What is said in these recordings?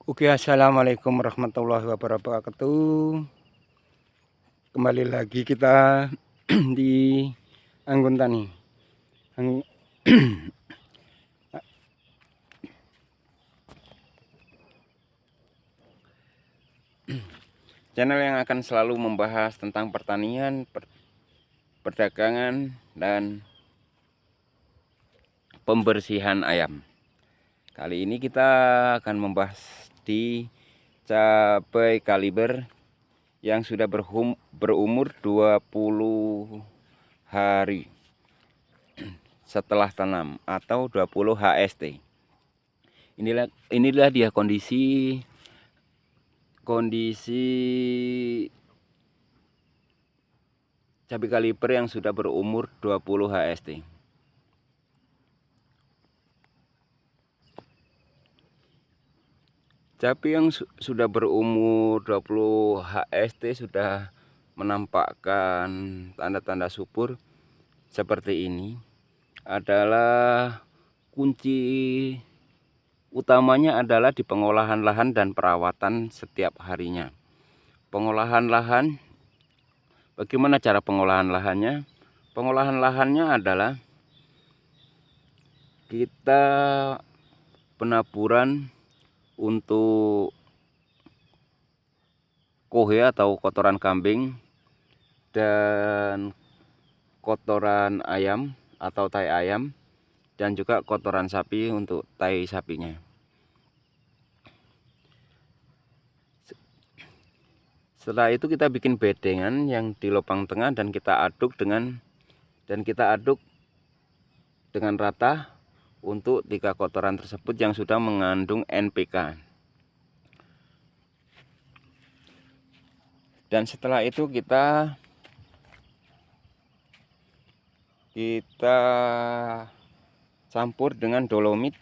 Oke, assalamualaikum warahmatullahi wabarakatuh. Kembali lagi kita di Anggun Tani. Channel yang akan selalu membahas tentang pertanian, perdagangan, dan pembersihan ayam. Kali ini kita akan membahas di cabai kaliber yang sudah berumur 20 hari setelah tanam atau 20 HST. Inilah dia kondisi cabai kaliber yang sudah berumur 20 HST. Cabai yang sudah berumur 20 HST sudah menampakkan tanda-tanda subur seperti ini. Adalah kunci utamanya adalah di pengolahan lahan dan perawatan setiap harinya. Pengolahan lahan, bagaimana cara pengolahan lahannya? Pengolahan lahannya adalah kita penaburan untuk kohe atau kotoran kambing dan kotoran ayam atau tai ayam, dan juga kotoran sapi untuk tai sapinya. Setelah itu kita bikin bedengan yang di lubang tengah dan kita aduk dengan rata untuk 3 kotoran tersebut yang sudah mengandung NPK. Dan setelah itu kita campur dengan dolomit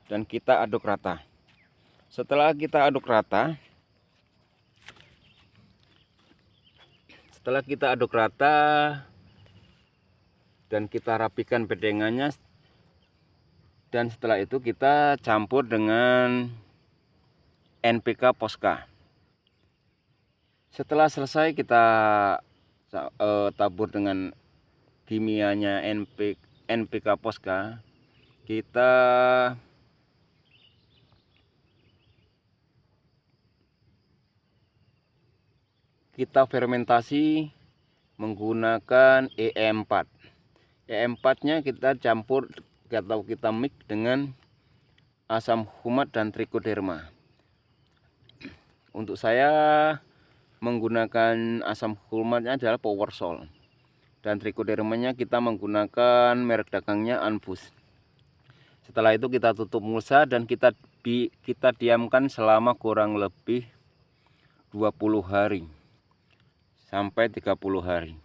dan kita aduk rata. Setelah kita aduk rata, dan kita rapikan bedengannya, dan setelah itu kita campur dengan NPK Posca. Setelah selesai kita tabur dengan kimianya NPK Posca, kita fermentasi menggunakan EM4. EM4-nya kita campur atau kita mix dengan asam humat dan trichoderma. Untuk saya menggunakan asam humatnya adalah Powersol, dan trichodermanya kita menggunakan merek dagangnya Anfus. Setelah itu kita tutup mulsa dan kita diamkan selama kurang lebih 20 hari sampai 30 hari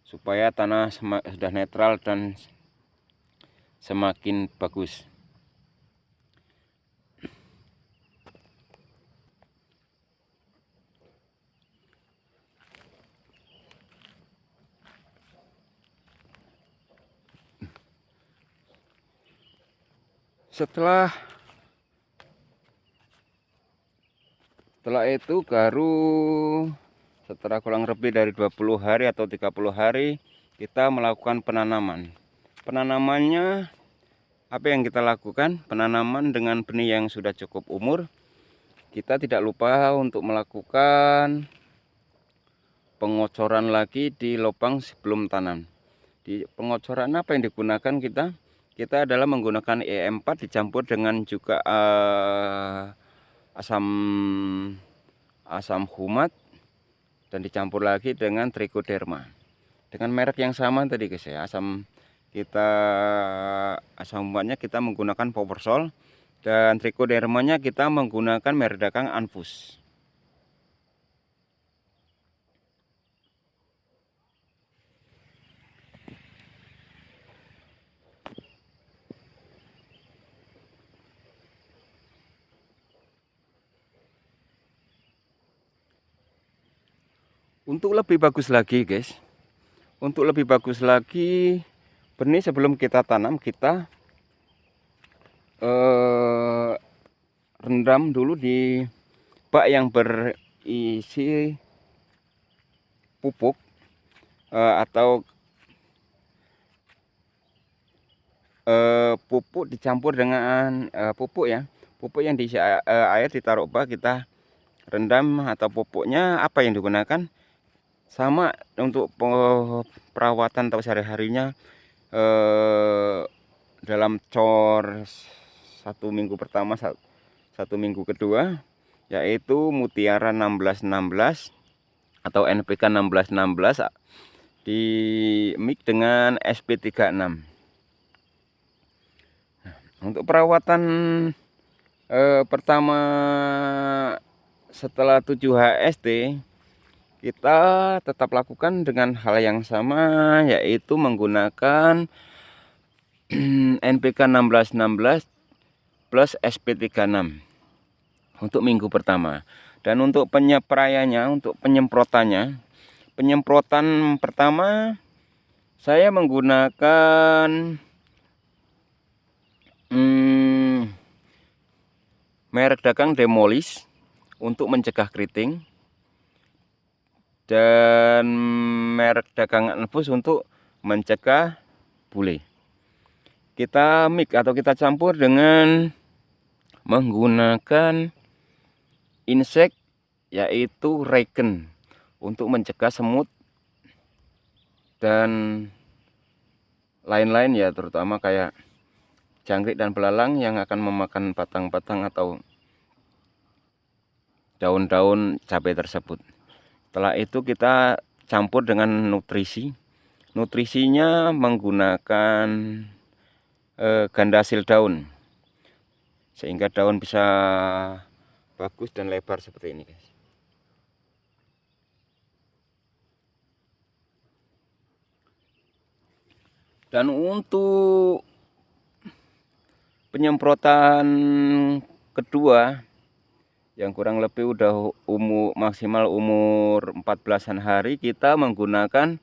supaya tanah sudah netral dan semakin bagus. Setelah itu setelah kurang lebih dari 20 hari atau 30 hari kita melakukan penanaman. Penanamannya apa yang kita lakukan? Penanaman dengan benih yang sudah cukup umur. Kita tidak lupa untuk melakukan pengocoran lagi di lubang sebelum tanam. Di pengocoran apa yang digunakan kita adalah menggunakan EM4 dicampur dengan juga asam humat dan dicampur lagi dengan trichoderma dengan merek yang sama tadi guys ya. Asam humatnya kita menggunakan Powersol dan trichodermanya kita menggunakan merek dagang Anfus. Untuk lebih bagus lagi guys, benih sebelum kita tanam kita rendam dulu di bak yang berisi pupuk atau pupuk dicampur dengan pupuk ya. Pupuk yang diisi air ditaruh bak, kita rendam. Atau pupuknya apa yang digunakan sama untuk perawatan atau sehari-harinya dalam cor 1 minggu pertama, 1 minggu kedua, yaitu Mutiara 1616 atau NPK 1616 di mix dengan SP36. Untuk perawatan pertama setelah 7 HST, kita tetap lakukan dengan hal yang sama, yaitu menggunakan NPK 1616 plus SP36 untuk minggu pertama. Dan untuk penyepraiannya, untuk penyemprotan pertama saya menggunakan merek dagang Demolis untuk mencegah keriting, dan merek dagang Anfus untuk mencegah bule. Kita mix atau kita campur dengan menggunakan insek, yaitu Regen untuk mencegah semut dan lain-lain ya, terutama kayak jangkrik dan belalang yang akan memakan batang-batang atau daun-daun cabai tersebut. Setelah itu kita campur dengan nutrisi. Nutrisinya menggunakan gandasil daun, sehingga daun bisa bagus dan lebar seperti ini, guys. Dan untuk penyemprotan kedua yang kurang lebih udah maksimal umur 14-an hari, kita menggunakan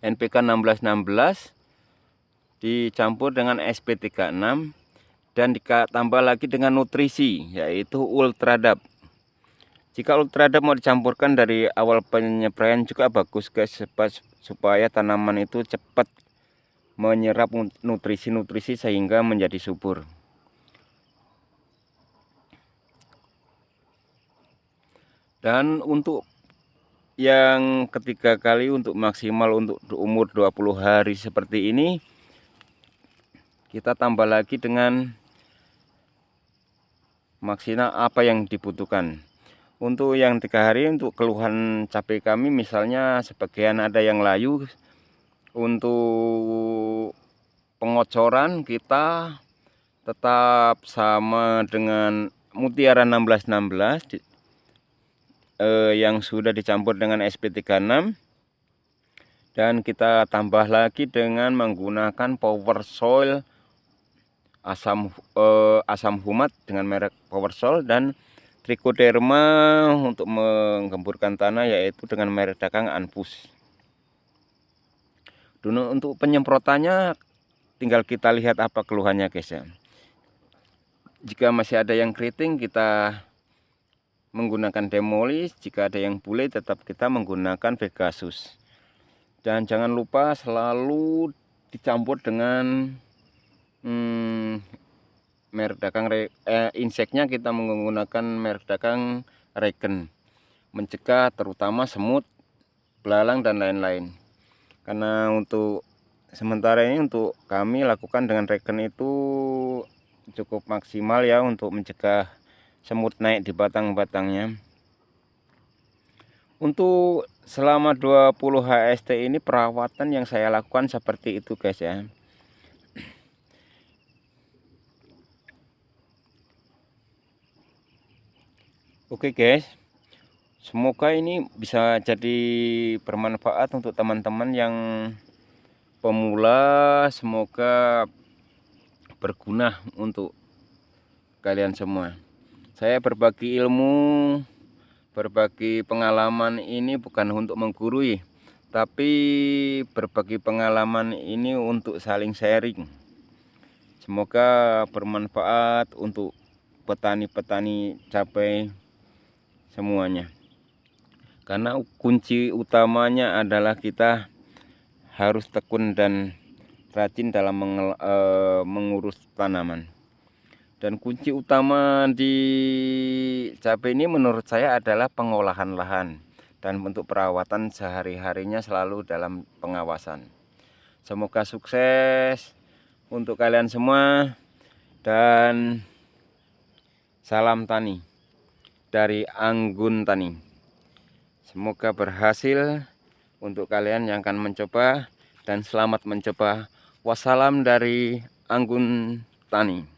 NPK 1616 dicampur dengan SP36 dan ditambah lagi dengan nutrisi, yaitu Ultradap. Jika Ultradap mau dicampurkan dari awal penyepraian juga bagus, guys, supaya tanaman itu cepat menyerap nutrisi-nutrisi sehingga menjadi subur. Dan untuk yang ketiga kali, untuk maksimal untuk umur 20 hari seperti ini, kita tambah lagi dengan maksimal apa yang dibutuhkan. Untuk yang 3 hari, untuk keluhan cabai kami, misalnya sebagian ada yang layu, untuk pengocoran kita tetap sama dengan Mutiara 1616 yang sudah dicampur dengan SP36, dan kita tambah lagi dengan menggunakan Power Soil asam humat dengan merek Power Soil, dan Trichoderma untuk menggemburkan tanah, yaitu dengan merek dagang Anfus. Dulu untuk penyemprotannya tinggal kita lihat apa keluhannya, guys ya. Jika masih ada yang keriting, kita menggunakan Demolis. Jika ada yang bule, tetap kita menggunakan Pegasus. Dan jangan lupa selalu dicampur dengan merek dagang inseknya, kita menggunakan merek dagang Regen, mencegah terutama semut, belalang dan lain-lain. Karena untuk sementara ini untuk kami lakukan dengan Regen itu cukup maksimal ya, untuk mencegah semut naik di batang-batangnya. Untuk selama 20 HST ini perawatan yang saya lakukan seperti itu, guys ya. Oke, guys, semoga ini bisa jadi bermanfaat untuk teman-teman yang pemula. Semoga berguna untuk kalian semua. Saya berbagi ilmu, berbagi pengalaman ini bukan untuk menggurui, tapi berbagi pengalaman ini untuk saling sharing. Semoga bermanfaat untuk petani-petani cabai semuanya. Karena kunci utamanya adalah kita harus tekun dan rajin dalam mengurus tanaman. Dan kunci utama di cabai ini menurut saya adalah pengolahan lahan dan untuk perawatan sehari-harinya selalu dalam pengawasan. Semoga sukses untuk kalian semua dan salam tani dari Anggun Tani. Semoga berhasil untuk kalian yang akan mencoba dan selamat mencoba. Wassalam dari Anggun Tani.